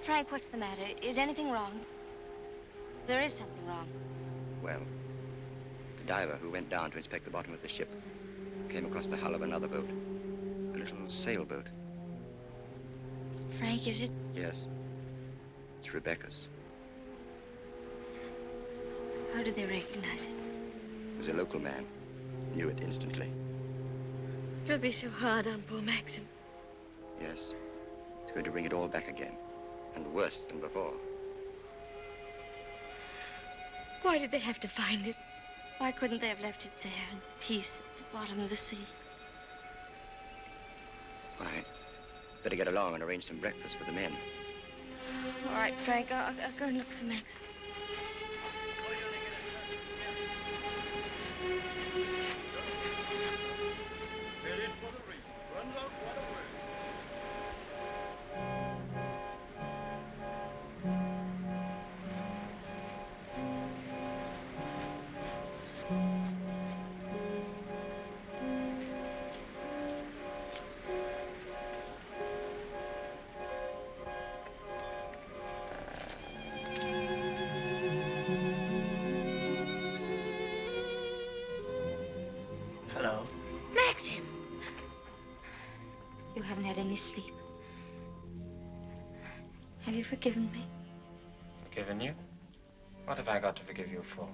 Frank, what's the matter? Is anything wrong? There is something wrong. Well, the diver who went down to inspect the bottom of the ship came across the hull of another boat. A little sailboat. Frank, is it? Yes. It's Rebecca's. How did they recognize it? It was a local man. Knew it instantly. It'll be so hard on poor Maxim. Yes. It's going to bring it all back again. And worse than before. Why did they have to find it? Why couldn't they have left it there in peace at the bottom of the sea? Why, better get along and arrange some breakfast for the men. All right, Frank, I'll go and look for Max. Hello. Maxim! You haven't had any sleep. Have you forgiven me? Forgiven you? What have I got to forgive you for?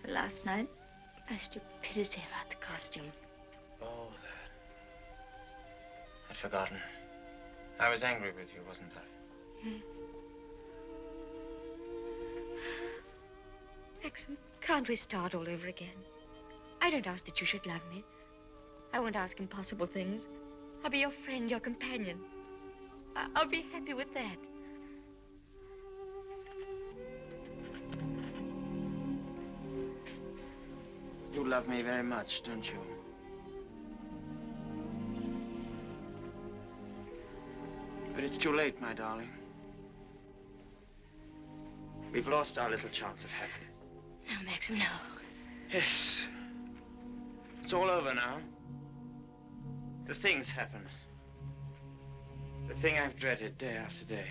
For last night, my stupidity about the costume. Oh, that. I'd forgotten. I was angry with you, wasn't I? Maxim, can't we start all over again? I don't ask that you should love me. I won't ask impossible things. I'll be your friend, your companion. I'll be happy with that. You love me very much, don't you? But it's too late, my darling. We've lost our little chance of happiness. No, Maxim, no. Yes. It's all over now. The thing's happened. The thing I've dreaded day after day.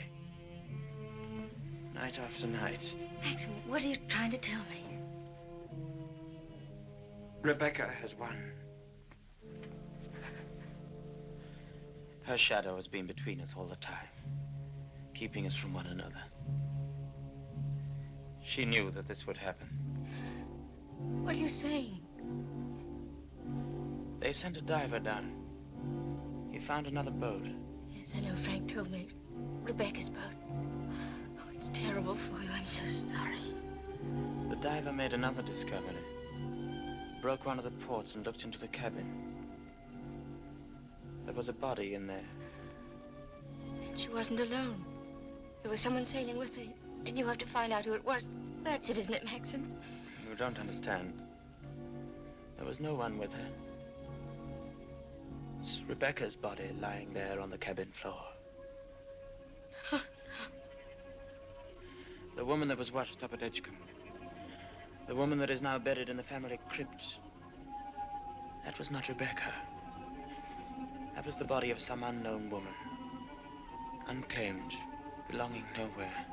Night after night. Maxim, what are you trying to tell me? Rebecca has won. Her shadow has been between us all the time, keeping us from one another. She knew that this would happen. What are you saying? They sent a diver down. He found another boat. Yes, I know. Frank told me. Rebecca's boat. Oh, it's terrible for you. I'm so sorry. The diver made another discovery. Broke one of the ports and looked into the cabin. There was a body in there. And she wasn't alone. There was someone sailing with her, and you have to find out who it was. That's it, isn't it, Maxim? You don't understand. There was no one with her. It's Rebecca's body lying there on the cabin floor. Oh, no. The woman that was washed up at Edgecombe. The woman that is now buried in the family crypt. That was not Rebecca. That was the body of some unknown woman. Unclaimed, belonging nowhere.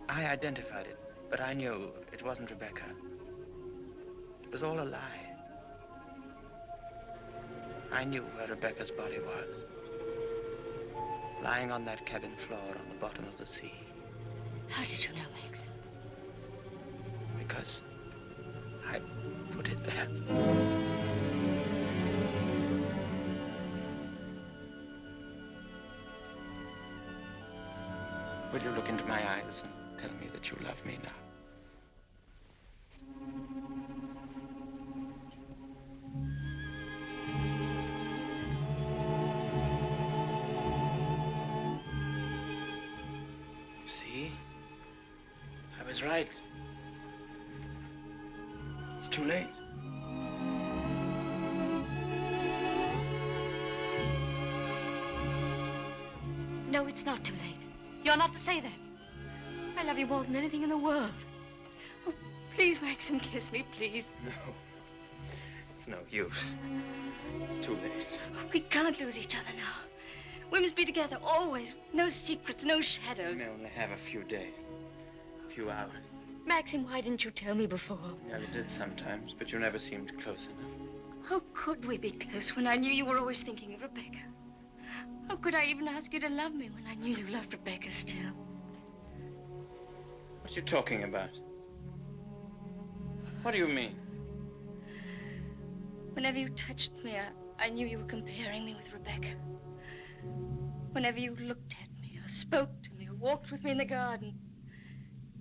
I identified it, but I knew it wasn't Rebecca. It was all a lie. I knew where Rebecca's body was. Lying on that cabin floor on the bottom of the sea. How did you know, Max? Because I put it there. Will you look into my eyes and tell me that you love me now? See? I was right. It's too late. No, it's not too late. You're not to say that. I love you more than anything in the world. Oh, please, Maxim, kiss me, please. No. It's no use. It's too late. Oh, we can't lose each other now. We must be together always. No secrets, no shadows. We may only have a few days, a few hours. Maxim, why didn't you tell me before? Yeah, you did sometimes, but you never seemed close enough. How could we be close when I knew you were always thinking of Rebecca? How could I even ask you to love me when I knew you loved Rebecca still? What are you talking about? What do you mean? Whenever you touched me, I knew you were comparing me with Rebecca. Whenever you looked at me, or spoke to me, or walked with me in the garden,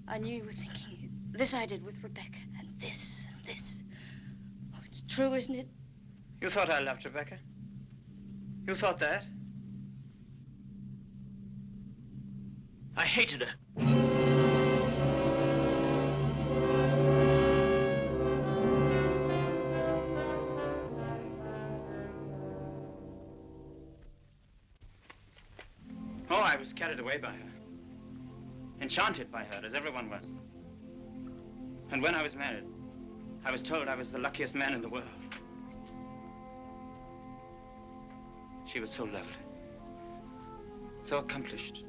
I knew you were thinking, this I did with Rebecca, and this, and this. Oh, it's true, isn't it? You thought I loved Rebecca? You thought that? I hated her. Oh, I was carried away by her. Enchanted by her, as everyone was. And when I was married, I was told I was the luckiest man in the world. She was so lovely, so accomplished,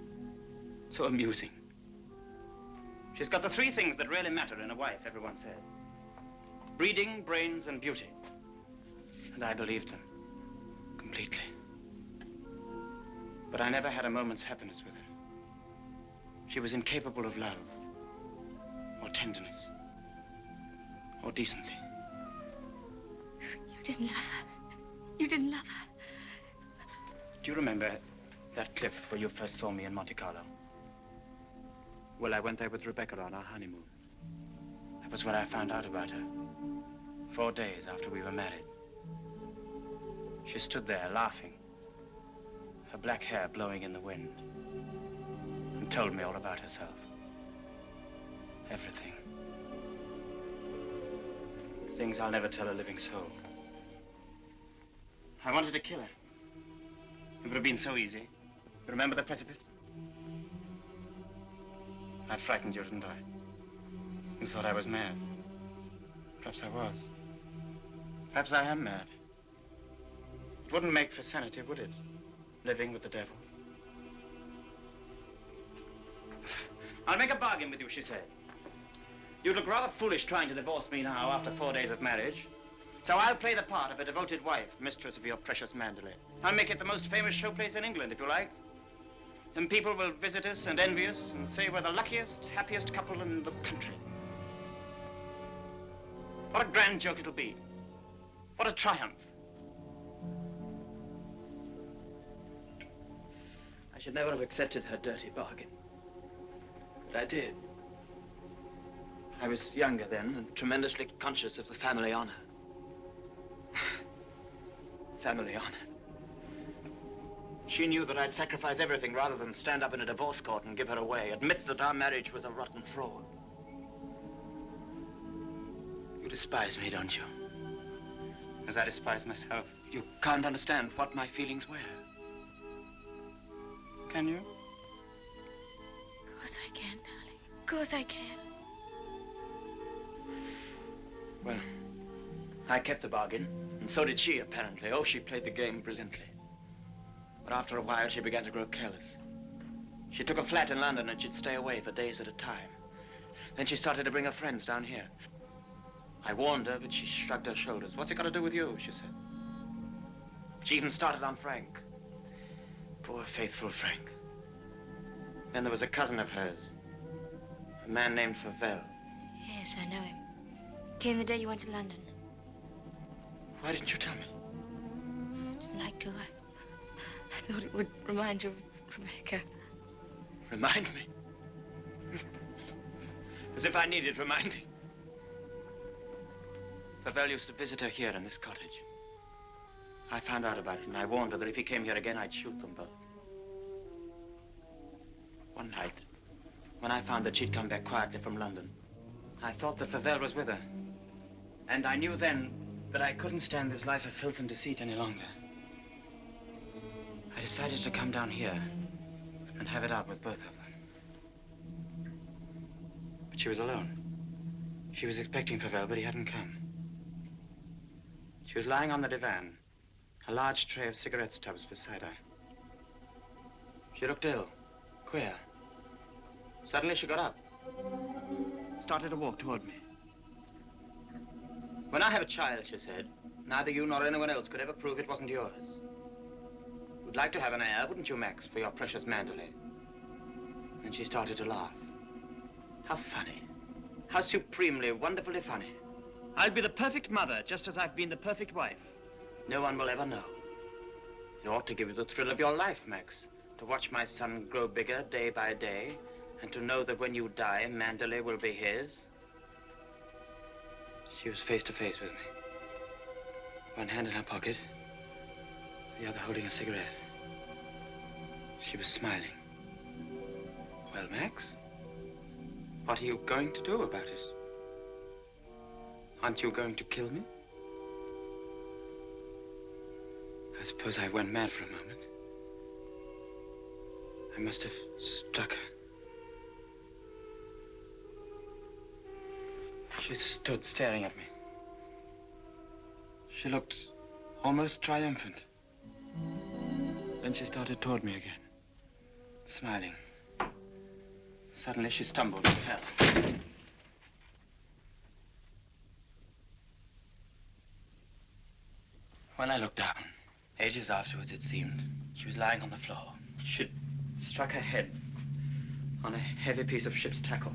so amusing. She's got the three things that really matter in a wife, everyone said. Breeding, brains, and beauty. And I believed them completely. But I never had a moment's happiness with her. She was incapable of love, or tenderness, or decency. You didn't love her. You didn't love her. Do you remember that cliff where you first saw me in Monte Carlo? Well, I went there with Rebecca on our honeymoon. That was when I found out about her. 4 days after we were married. She stood there laughing, her black hair blowing in the wind, and told me all about herself. Everything. Things I'll never tell a living soul. I wanted to kill her. It would have been so easy. You remember the precipice? I frightened you, didn't I? You thought I was mad. Perhaps I was. Perhaps I am mad. It wouldn't make for sanity, would it? Living with the devil. I'll make a bargain with you, she said. You look rather foolish trying to divorce me now after 4 days of marriage. So I'll play the part of a devoted wife, mistress of your precious Mandalay. I'll make it the most famous showplace in England, if you like. And people will visit us and envy us and say we're the luckiest, happiest couple in the country. What a grand joke it'll be. What a triumph. I should never have accepted her dirty bargain. But I did. I was younger then and tremendously conscious of the family honor. Family honor. She knew that I'd sacrifice everything rather than stand up in a divorce court and give her away, admit that our marriage was a rotten fraud. You despise me, don't you? As I despise myself. You can't understand what my feelings were. Can you? Of course I can, darling. Of course I can. Well, I kept the bargain, and so did she, apparently. Oh, she played the game brilliantly. But after a while, she began to grow careless. She took a flat in London, and she'd stay away for days at a time. Then she started to bring her friends down here. I warned her, but she shrugged her shoulders. What's it got to do with you, she said. She even started on Frank. Poor, faithful Frank. Then there was a cousin of hers, a man named Favell. Yes, I know him. Came the day you went to London. Why didn't you tell me? I didn't like to. I thought it would remind you of Rebecca. Remind me? As if I needed reminding. Favell used to visit her here in this cottage. I found out about it, and I warned her that if he came here again, I'd shoot them both. One night, when I found that she'd come back quietly from London, I thought that Favell was with her. And I knew then that I couldn't stand this life of filth and deceit any longer. I decided to come down here and have it out with both of them. But she was alone. She was expecting Favell, but he hadn't come. She was lying on the divan, a large tray of cigarette stubs beside her. She looked ill, queer. Suddenly she got up, started to walk toward me. When I have a child, she said, neither you nor anyone else could ever prove it wasn't yours. You'd like to have an heir, wouldn't you, Max, for your precious Manderley? And she started to laugh. How funny. How supremely, wonderfully funny. I'll be the perfect mother, just as I've been the perfect wife. No one will ever know. It ought to give you the thrill of your life, Max, to watch my son grow bigger day by day, and to know that when you die, Manderley will be his. She was face to face with me. One hand in her pocket, the other holding a cigarette. She was smiling. Well, Max, what are you going to do about it? Aren't you going to kill me? I suppose I went mad for a moment. I must have struck her. She stood staring at me. She looked almost triumphant. Then she started toward me again, smiling. Suddenly she stumbled and fell. When I looked down, ages afterwards it seemed, she was lying on the floor. She'd struck her head on a heavy piece of ship's tackle.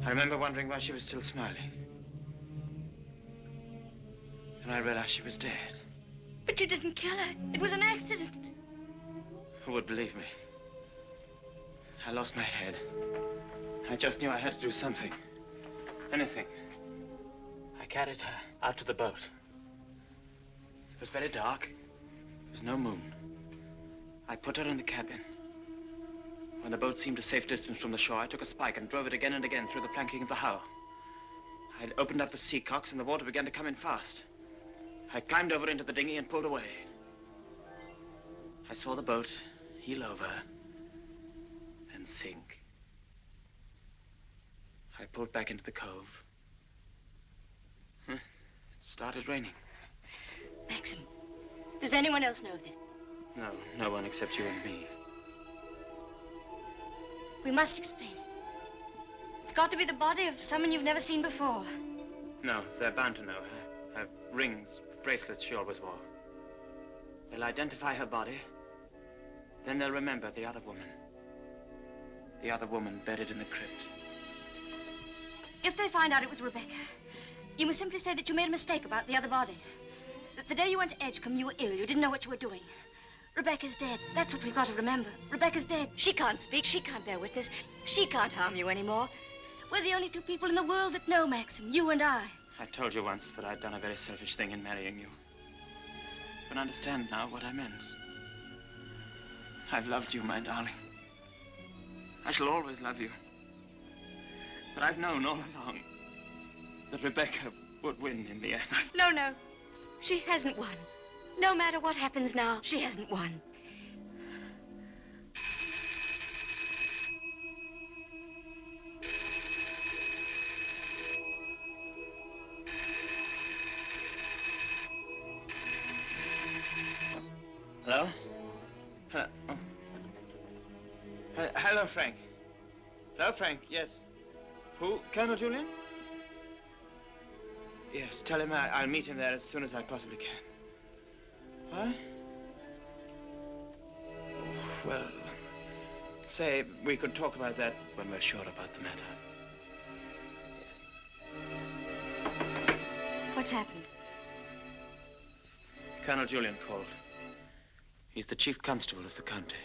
I remember wondering why she was still smiling. Then I realized she was dead. But you didn't kill her. It was an accident. Who would believe me? I lost my head. I just knew I had to do something. Anything. I carried her out to the boat. It was very dark. There was no moon. I put her in the cabin. When the boat seemed a safe distance from the shore, I took a spike and drove it again and again through the planking of the hull. I'd opened up the sea cocks and the water began to come in fast. I climbed over into the dinghy and pulled away. I saw the boat heel over and sink. I pulled back into the cove. It started raining. Maxim, does anyone else know this? No, no one except you and me. We must explain it. It's got to be the body of someone you've never seen before. No, they're bound to know her. Her rings, bracelets she always wore. They'll identify her body. Then they'll remember the other woman. The other woman buried in the crypt. If they find out it was Rebecca, you must simply say that you made a mistake about the other body. That the day you went to Edgecombe, you were ill. You didn't know what you were doing. Rebecca's dead. That's what we've got to remember. Rebecca's dead. She can't speak. She can't bear witness. She can't harm you anymore. We're the only two people in the world that know, Maxim. You and I. I told you once that I'd done a very selfish thing in marrying you. You can understand now what I meant. I've loved you, my darling. I shall always love you. But I've known all along that Rebecca would win in the end. No, no. She hasn't won. No matter what happens now, she hasn't won. Hello? Hello, Frank. Hello, Frank. Yes. Who? Colonel Julian? Yes, tell him I'll meet him there as soon as I possibly can. What? Well, say we could talk about that when we're sure about the matter. What's happened? Colonel Julian called. He's the chief constable of the county.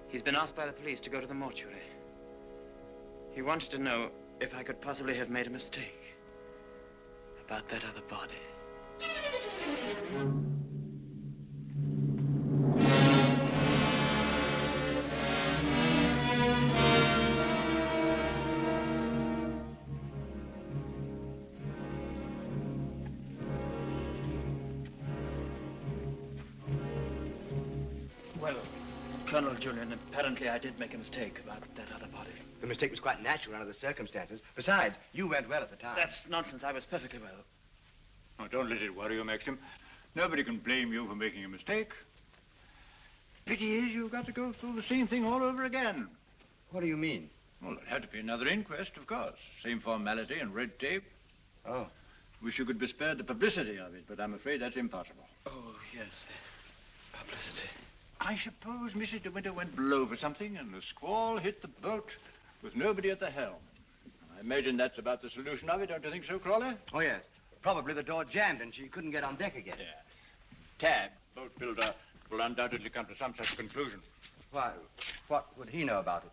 He's been asked by the police to go to the mortuary. He wanted to know if I could possibly have made a mistake about that other body. Well, Colonel Julian, apparently I did make a mistake about that other body. The mistake was quite natural under the circumstances. Besides, you went well at the time. That's nonsense. I was perfectly well. Oh, don't let it worry you, Maxim. Nobody can blame you for making a mistake. Pity is you've got to go through the same thing all over again. What do you mean? Well, there'd have to be another inquest, of course. Same formality and red tape. Oh. Wish you could be spared the publicity of it, but I'm afraid that's impossible. Oh, yes, the publicity. I suppose Mrs. De Winter went below for something and the squall hit the boat with nobody at the helm. I imagine that's about the solution of it, don't you think so, Crawley? Oh, yes. Probably the door jammed and she couldn't get on deck again. Yeah. Tab, boat builder, will undoubtedly come to some such conclusion. Why, what would he know about it?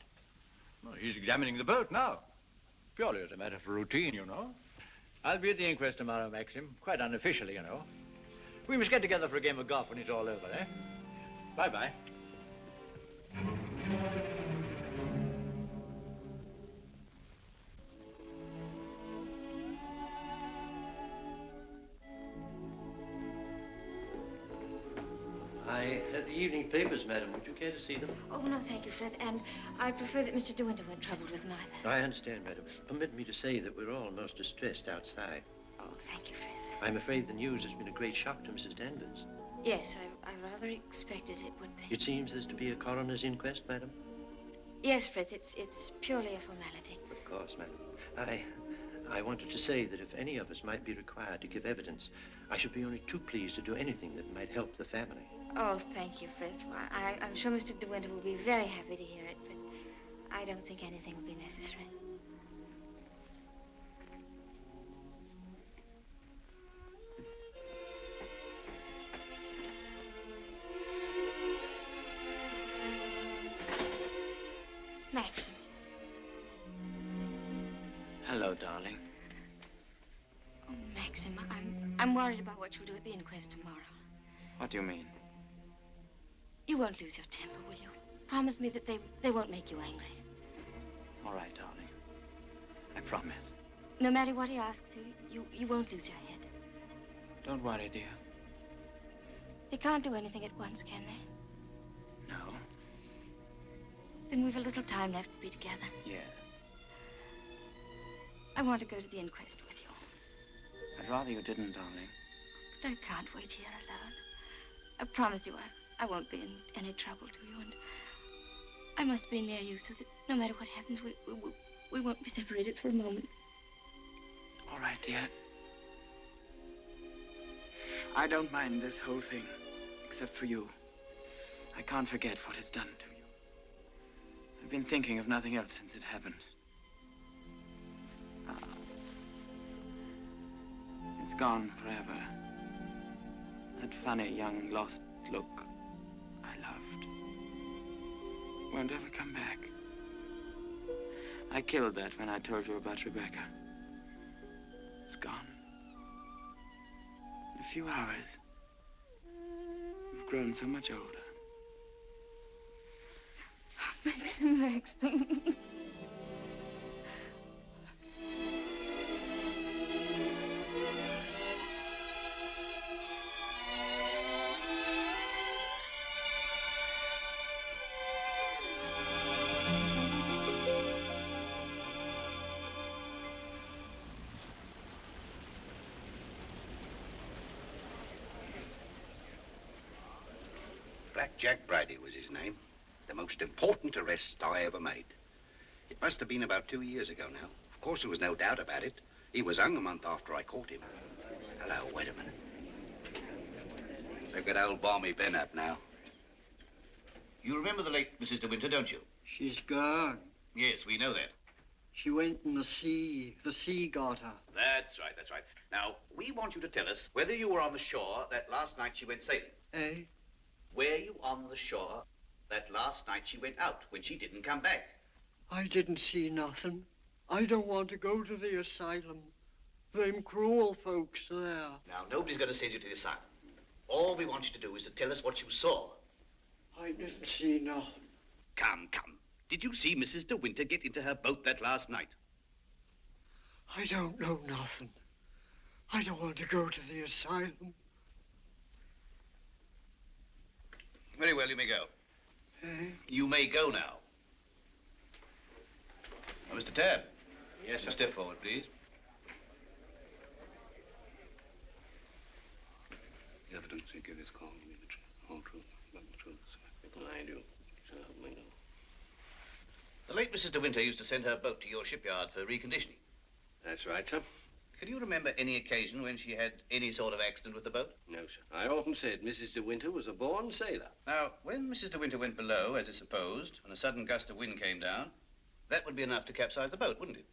Well, he's examining the boat now. Purely as a matter of routine, you know. I'll be at the inquest tomorrow, Maxim. Quite unofficially, you know. We must get together for a game of golf when it's all over, eh? Bye-bye. I have the evening papers, madam. Would you care to see them? Oh, no, thank you, Frith. And I prefer that Mr. De Winter weren't troubled with them either. I understand, madam. Permit me to say that we're all most distressed outside. Oh, thank you, Frith. I'm afraid the news has been a great shock to Mrs. Danvers. Yes, I rather expected it would be. It seems there's to be a coroner's inquest, madam? Yes, Frith, it's purely a formality. Of course, madam. I wanted to say that if any of us might be required to give evidence, I should be only too pleased to do anything that might help the family. Oh, thank you, Frith. Well, I'm sure Mr. De Winter will be very happy to hear it, but I don't think anything will be necessary. Maxim. Hello, darling. Oh, Maxim, I'm worried about what you'll do at the inquest tomorrow. What do you mean? You won't lose your temper, will you? Promise me that they won't make you angry. All right, darling. I promise. No matter what he asks you won't lose your head. Don't worry, dear. They can't do anything at once, can they? No. Then we've a little time left to be together. Yes. I want to go to the inquest with you. I'd rather you didn't, darling. But I can't wait here alone. I promise you I won't be in any trouble to you, and I must be near you so that no matter what happens, we won't be separated for a moment. All right, dear. I don't mind this whole thing, except for you. I can't forget what it's done to you. I've been thinking of nothing else since it happened. It's gone forever. That funny, young, lost look I loved won't ever come back. I killed that when I told you about Rebecca. It's gone. In a few hours, you've grown so much older. Maxim. Black Jack Bridie was his name. The most important arrest I ever made. It must have been about 2 years ago now. Of course, there was no doubt about it. He was hung a month after I caught him. Hello, wait a minute. Look at old Balmy Ben up now. You remember the late Mrs. De Winter, don't you? She's gone. Yes, we know that. She went in the sea. The sea got her. That's right, that's right. Now, we want you to tell us whether you were on the shore that last night she went sailing. Eh? Were you on the shore that last night she went out when she didn't come back? I didn't see nothing. I don't want to go to the asylum. Them cruel folks there. Now, nobody's going to send you to the asylum. All we want you to do is to tell us what you saw. I didn't see nothing. Come, come. Did you see Mrs. De Winter get into her boat that last night? I don't know nothing. I don't want to go to the asylum. Very well, you may go. Eh? You may go now. Now, Mr. Tad. Yes, sir. Step forward, please. The evidence you give is calm, you mean the truth, the whole truth, but the truth. so help me, no. The late Mrs. De Winter used to send her boat to your shipyard for reconditioning. That's right, sir. Can you remember any occasion when she had any sort of accident with the boat? No, sir. I often said Mrs. De Winter was a born sailor. Now, when Mrs. De Winter went below, as is supposed, and a sudden gust of wind came down, that would be enough to capsize the boat, wouldn't it?